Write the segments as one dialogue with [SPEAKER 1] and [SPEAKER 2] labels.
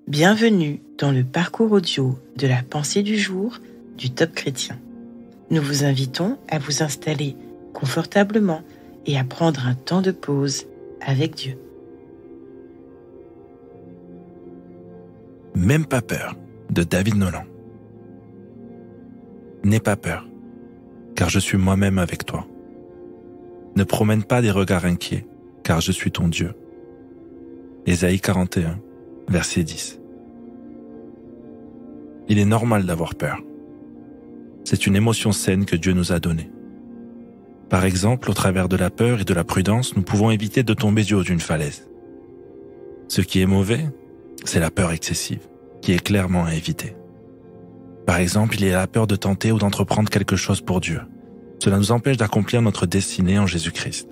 [SPEAKER 1] Bienvenue dans le parcours audio de la pensée du jour du Top Chrétien. Nous vous invitons à vous installer confortablement et à prendre un temps de pause avec Dieu.
[SPEAKER 2] Même pas peur, de David Nolan. N'aie pas peur, car je suis moi-même avec toi. Ne promène pas des regards inquiets, car je suis ton Dieu. Ésaïe 41, verset 10. Il est normal d'avoir peur. C'est une émotion saine que Dieu nous a donnée. Par exemple, au travers de la peur et de la prudence, nous pouvons éviter de tomber du haut d'une falaise. Ce qui est mauvais, c'est la peur excessive, qui est clairement à éviter. Par exemple, il y a la peur de tenter ou d'entreprendre quelque chose pour Dieu. Cela nous empêche d'accomplir notre destinée en Jésus-Christ.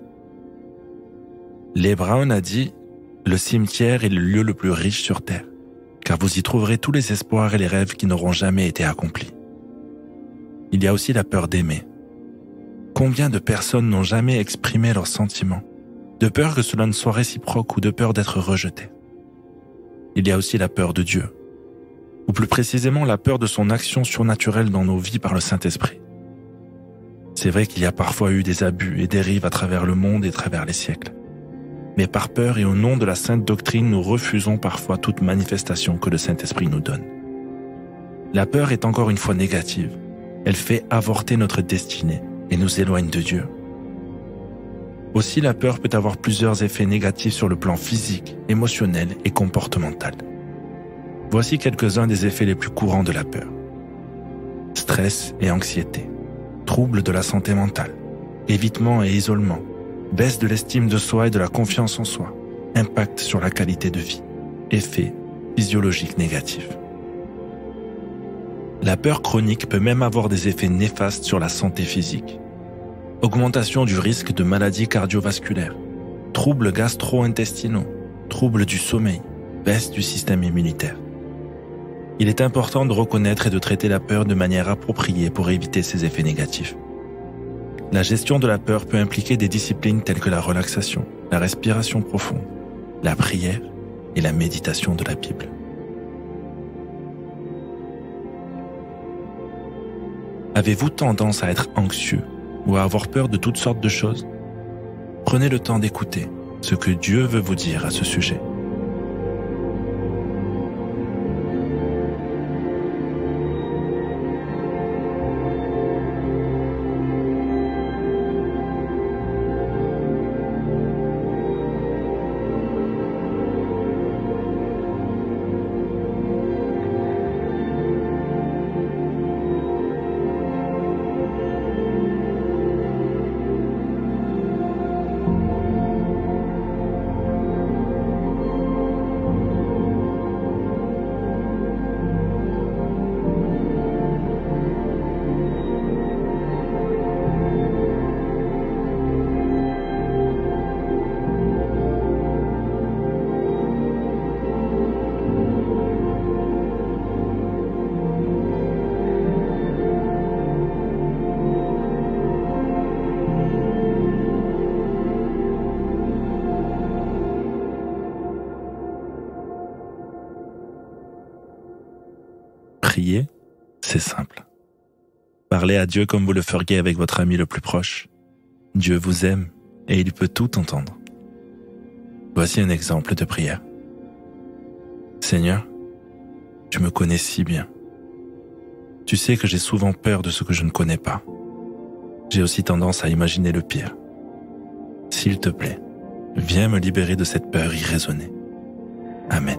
[SPEAKER 2] Lee Brown a dit « Le cimetière est le lieu le plus riche sur terre, car vous y trouverez tous les espoirs et les rêves qui n'auront jamais été accomplis. » Il y a aussi la peur d'aimer. Combien de personnes n'ont jamais exprimé leurs sentiments, de peur que cela ne soit réciproque ou de peur d'être rejeté? Il y a aussi la peur de Dieu, ou plus précisément la peur de son action surnaturelle dans nos vies par le Saint-Esprit. C'est vrai qu'il y a parfois eu des abus et dérives à travers le monde et à travers les siècles. Mais par peur et au nom de la sainte doctrine, nous refusons parfois toute manifestation que le Saint-Esprit nous donne. La peur est encore une fois négative. Elle fait avorter notre destinée et nous éloigne de Dieu. Aussi, la peur peut avoir plusieurs effets négatifs sur le plan physique, émotionnel et comportemental. Voici quelques-uns des effets les plus courants de la peur. Stress et anxiété, troubles de la santé mentale, évitement et isolement, baisse de l'estime de soi et de la confiance en soi, impact sur la qualité de vie, effets physiologiques négatifs. La peur chronique peut même avoir des effets néfastes sur la santé physique. Augmentation du risque de maladies cardiovasculaires, troubles gastro-intestinaux, troubles du sommeil, baisse du système immunitaire. Il est important de reconnaître et de traiter la peur de manière appropriée pour éviter ces effets négatifs. La gestion de la peur peut impliquer des disciplines telles que la relaxation, la respiration profonde, la prière et la méditation de la Bible. Avez-vous tendance à être anxieux ou à avoir peur de toutes sortes de choses? Prenez le temps d'écouter ce que Dieu veut vous dire à ce sujet. Prier, c'est simple. Parlez à Dieu comme vous le feriez avec votre ami le plus proche. Dieu vous aime et il peut tout entendre. Voici un exemple de prière. Seigneur, tu me connais si bien. Tu sais que j'ai souvent peur de ce que je ne connais pas. J'ai aussi tendance à imaginer le pire. S'il te plaît, viens me libérer de cette peur irraisonnée. Amen.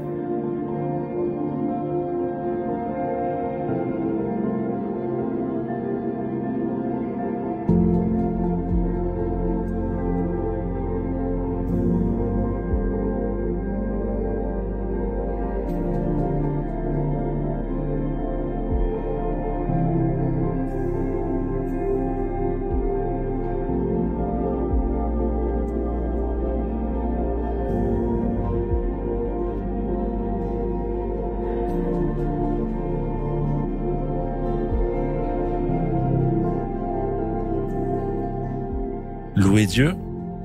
[SPEAKER 2] Louer Dieu,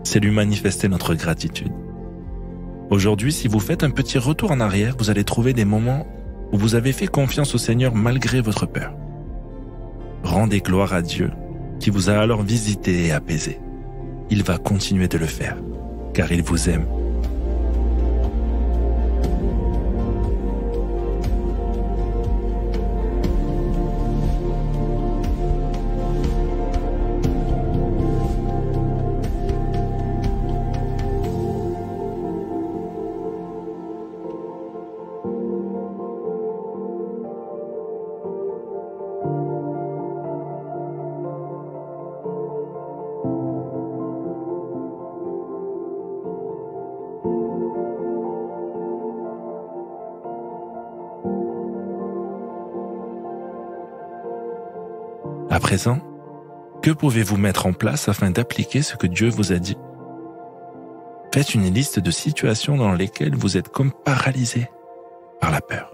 [SPEAKER 2] c'est lui manifester notre gratitude. Aujourd'hui, si vous faites un petit retour en arrière, vous allez trouver des moments où vous avez fait confiance au Seigneur malgré votre peur. Rendez gloire à Dieu qui vous a alors visité et apaisé. Il va continuer de le faire, car il vous aime. À présent, que pouvez-vous mettre en place afin d'appliquer ce que Dieu vous a dit? Faites une liste de situations dans lesquelles vous êtes comme paralysé par la peur.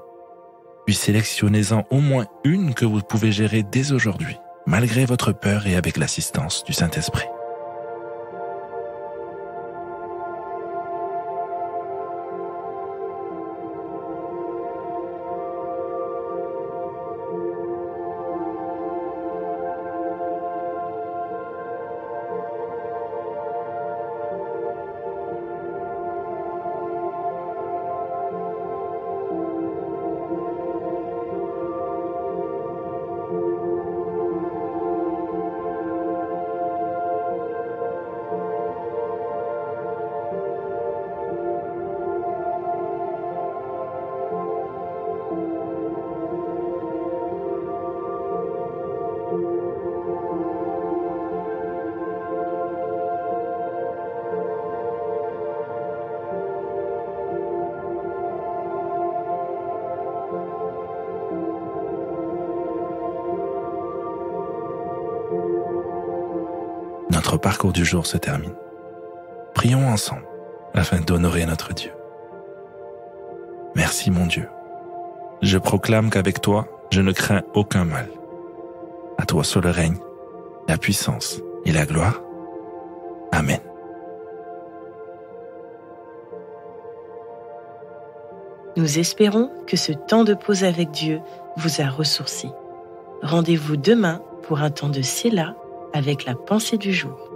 [SPEAKER 2] Puis sélectionnez-en au moins une que vous pouvez gérer dès aujourd'hui, malgré votre peur et avec l'assistance du Saint-Esprit. Notre parcours du jour se termine. Prions ensemble afin d'honorer notre Dieu. Merci mon Dieu. Je proclame qu'avec toi, je ne crains aucun mal. À toi seul le règne, la puissance et la gloire. Amen.
[SPEAKER 1] Nous espérons que ce temps de pause avec Dieu vous a ressourci. Rendez-vous demain pour un temps de Séla avec la pensée du jour.